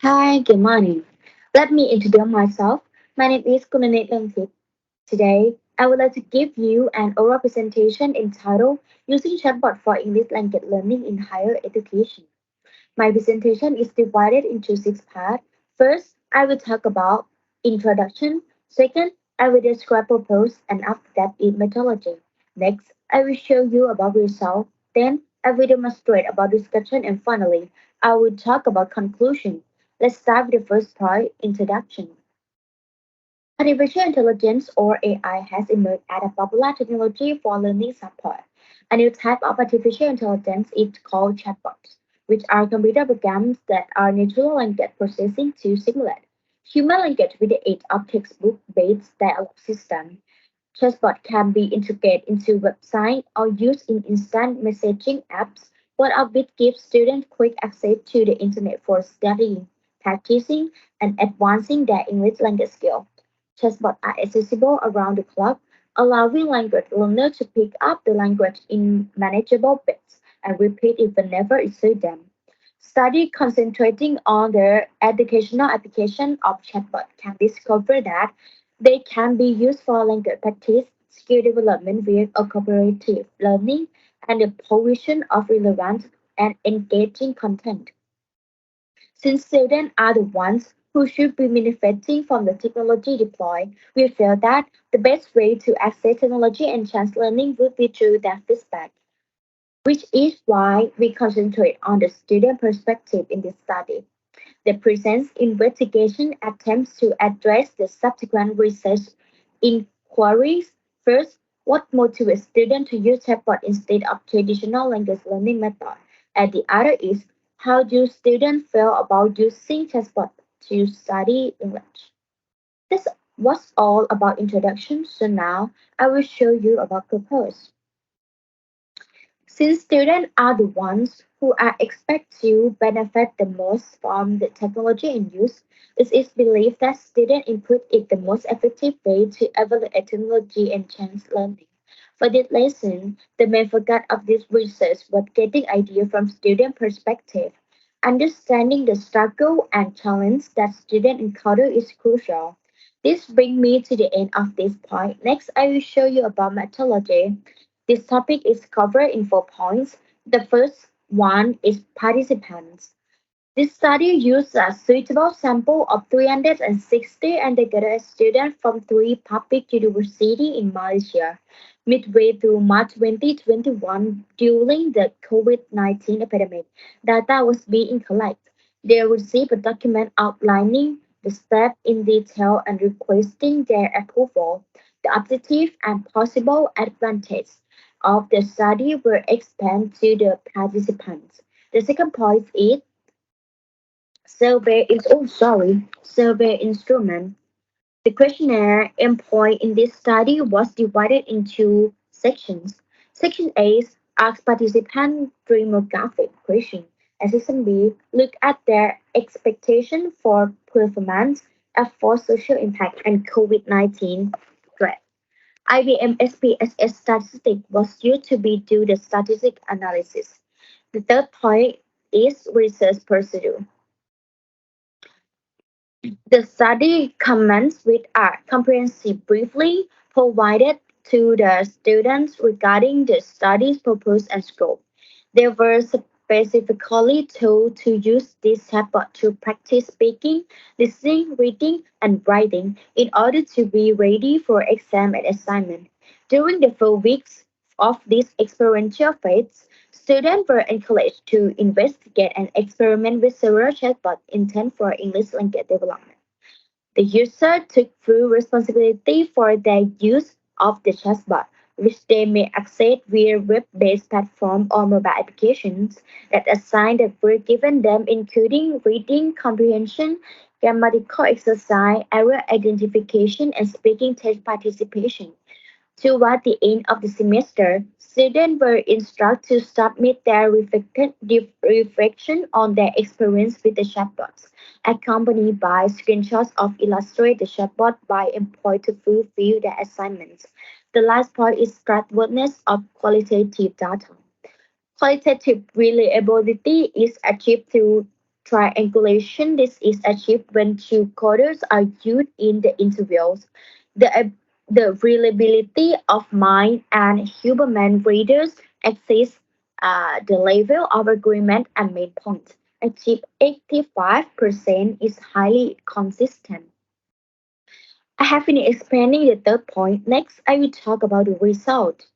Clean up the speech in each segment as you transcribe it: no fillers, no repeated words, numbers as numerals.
Hi, good morning. Let me introduce myself. My name is Kunanet Langkit. Today, I would like to give you an oral presentation entitled Using Chatbot for English Language Learning in Higher Education. My presentation is divided into six parts. First, I will talk about introduction. Second, I will describe purpose, and after that is methodology. Next, I will show you about result. Then I will demonstrate about discussion, and finally I will talk about conclusion. Let's start with the first part, introduction. Artificial intelligence or AI has emerged as a popular technology for learning support. A new type of artificial intelligence is called chatbots, which are computer programs that are natural language processing to simulate human language with the aid of textbook-based dialogue system. Chatbot can be integrated into websites or used in instant messaging apps, both of which give students quick access to the internet for studying, practicing, and advancing their English language skills. Chatbots are accessible around the clock, allowing language learners to pick up the language in manageable bits and repeat it whenever it suits them. Study concentrating on the educational application of chatbot can discover that they can be used for language practice, skill development with a cooperative learning, and the provision of relevant and engaging content. Since students are the ones who should be benefiting from the technology deployed, we feel that the best way to access technology and chance learning would be through their feedback, which is why we concentrate on the student perspective in this study. The present investigation attempts to address the subsequent research inquiries. First, what motivates students to use chatbot instead of traditional language learning method? And the other is how do students feel about using chatbot to study English? This was all about introduction, so now I will show you about purpose. Since students are the ones who are expected to benefit the most from the technology in use, it is believed that student input is the most effective way to evaluate technology and chance learning. For this lesson, the main focus of this research was getting ideas from student perspective. Understanding the struggle and challenge that students encounter is crucial. This brings me to the end of this point. Next, I will show you about methodology. This topic is covered in 4 points. The first one is participants. This study used a suitable sample of 360 undergraduate students from three public universities in Malaysia. Midway through March 2021, during the COVID-19 epidemic, data was being collected. They received a document outlining the steps in detail and requesting their approval. The objective and possible advantages of the study were explained to the participants. The second point is survey instrument. The questionnaire employed in this study was divided into sections. Section A asks participants demographic questions, and Section B look at their expectation for performance and for social impact and COVID-19 threat. IBM SPSS statistic was used to be do the statistic analysis. The third point is research procedure. The study commenced with a comprehensive briefing provided to the students regarding the study's purpose and scope. They were specifically told to use this chatbot to practice speaking, listening, reading, and writing in order to be ready for exam and assignment. During the 4 weeks of this experiential phase, students were encouraged to investigate and experiment with several chatbots intended for English language development. The user took full responsibility for their use of the chatbot, which they may access via web-based platform or mobile applications that assigned that were given them, including reading comprehension, grammatical exercise, error identification, and speaking test participation. Toward the end of the semester, students were instructed to submit their reflection on their experience with the chatbots, accompanied by screenshots of illustrate the chatbot by employed to fulfill their assignments. The last part is trustworthiness of qualitative data. Qualitative reliability is achieved through triangulation. This is achieved when two coders are used in the interviews. The, the reliability of mind and human readers exceeds the level of agreement and midpoint. Achieved 85% is highly consistent. I have been explaining the third point. Next, I will talk about the result.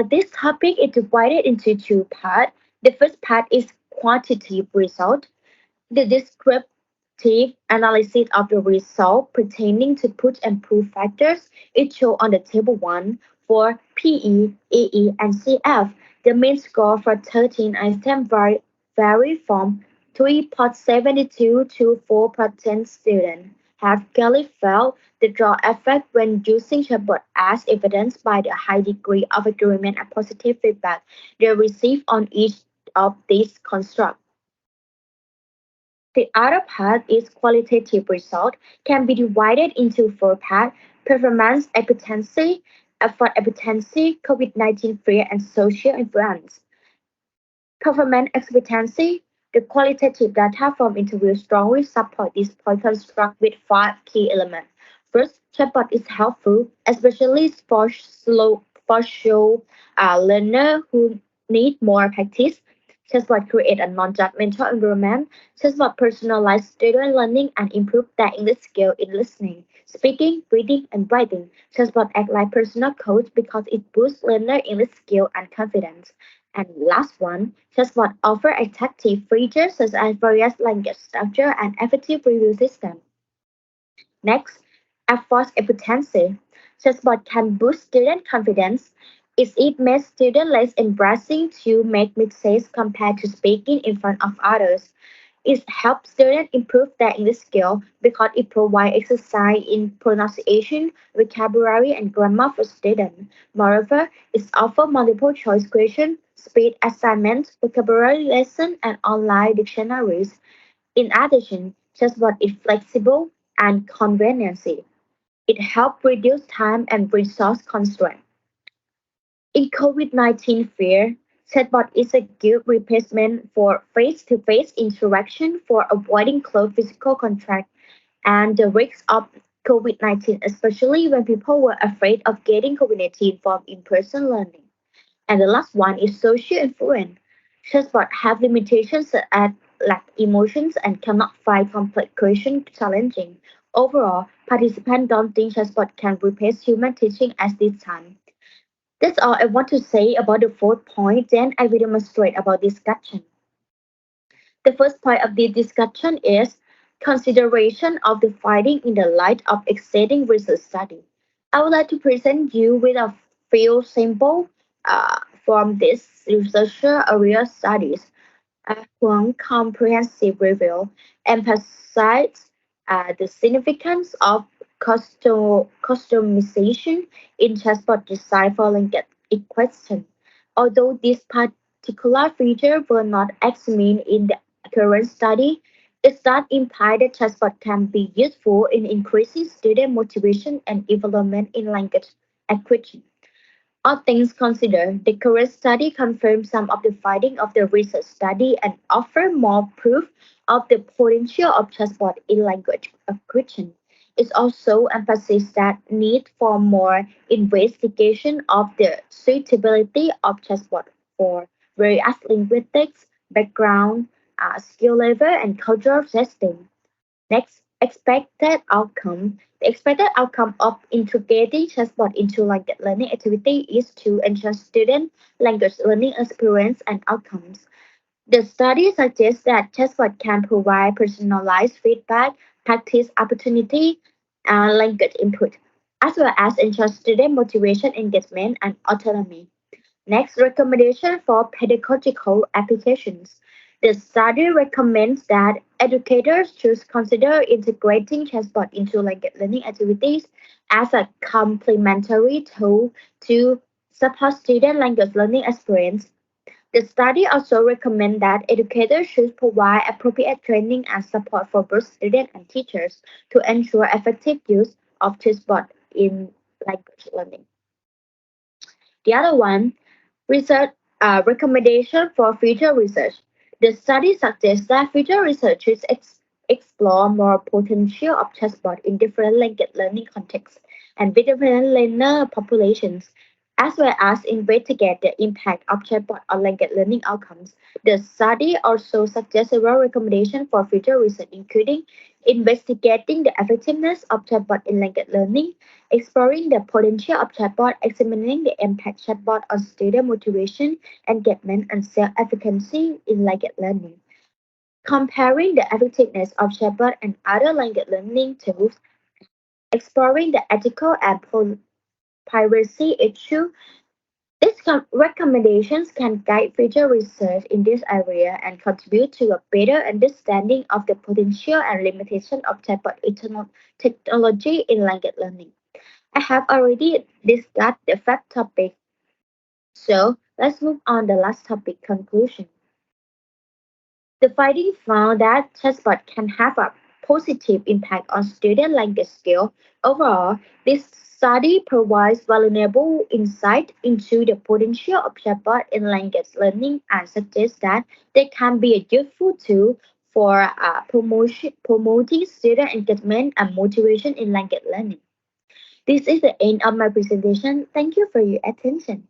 This topic is divided into two parts. The first part is quantitative result, the descriptive analysis of the result pertaining to push and pull factors is shown on the table 1 for PE, AE, and CF. The mean score for 13 items vary from 3.72 to 4.10 students have clearly felt the draw effect when using chatbot as evidenced by the high degree of agreement and positive feedback they receive on each of these constructs. The other part is qualitative result can be divided into four parts: performance competency, effort competency, COVID-19 fear and social influence. Performance expectancy. The qualitative data from interviews strongly support this point construct with five key elements. First, chatbot is helpful, especially for slow learner who need more practice. Chatbot create a non-judgmental environment. Chatbot personalize student learning and improve their English skill in listening, speaking, reading, and writing. Chatbot act like personal coach because it boosts learner English skill and confidence. And last one, ChatBot offer attractive features such as various language structure and effective review system. Next, effort efficiency. ChatBot can boost student confidence. It makes students less embarrassing to make mistakes compared to speaking in front of others. It helps students improve their English skill because it provides exercise in pronunciation, vocabulary, and grammar for students. Moreover, it offers multiple choice questions, speed assignments, vocabulary lessons, and online dictionaries. In addition, ChatBot is flexible and convenient. It helps reduce time and resource constraints. In COVID-19 fear, chatbot is a good replacement for face-to-face interaction for avoiding close physical contact and the risks of COVID-19, especially when people were afraid of getting COVID-19 from in-person learning. And the last one is social influence. Chatbots have limitations such as lack emotions and cannot find complex questions challenging. Overall, participants don't think chatbot can replace human teaching at this time. That's all I want to say about the fourth point. Then I will demonstrate about discussion. The first point of this discussion is consideration of the finding in the light of existing research study. I would like to present you with a few simple from this researcher area studies. One comprehensive review emphasized the significance of customization in chatbot design for linked question. Although this particular feature were not examined in the current study, it does imply that chatbot can be useful in increasing student motivation and development in language acquisition. All things considered, the current study confirms some of the findings of the research study and offer more proof of the potential of chatbot in language acquisition. It also emphasizes that need for more investigation of the suitability of chatbot for various linguistics, background, skill level, and cultural testing. Next, expected outcome. The expected outcome of integrating chatbot into language learning activity is to enhance student language learning experience and outcomes. The study suggests that chatbot can provide personalized feedback, practice opportunity, and language input, as well as enhance student motivation, engagement, and autonomy. Next, recommendation for pedagogical applications. The study recommends that educators should consider integrating chatbot into language learning activities as a complementary tool to support student language learning experience. The study also recommends that educators should provide appropriate training and support for both students and teachers to ensure effective use of chatbot in language learning. The other one, research recommendation for future research. The study suggests that future researchers explore more potential of chatbot in different language learning contexts and with different learner populations, as well as investigate the impact of chatbot on language learning outcomes. The study also suggests several recommendations for future research, including investigating the effectiveness of chatbot in language learning, exploring the potential of chatbot, examining the impact chatbot on student motivation, engagement, and self-efficacy in language learning. Comparing the effectiveness of chatbot and other language learning tools, exploring the ethical and privacy issue. These recommendations can guide future research in this area and contribute to a better understanding of the potential and limitation of chatbot technology in language learning. I have already discussed the first topic, so let's move on the last topic conclusion. The finding found that chatbot can have a positive impact on student language skills. Overall, this study provides valuable insight into the potential of chatbot in language learning and suggests that they can be a useful tool for promoting student engagement and motivation in language learning. This is the end of my presentation. Thank you for your attention.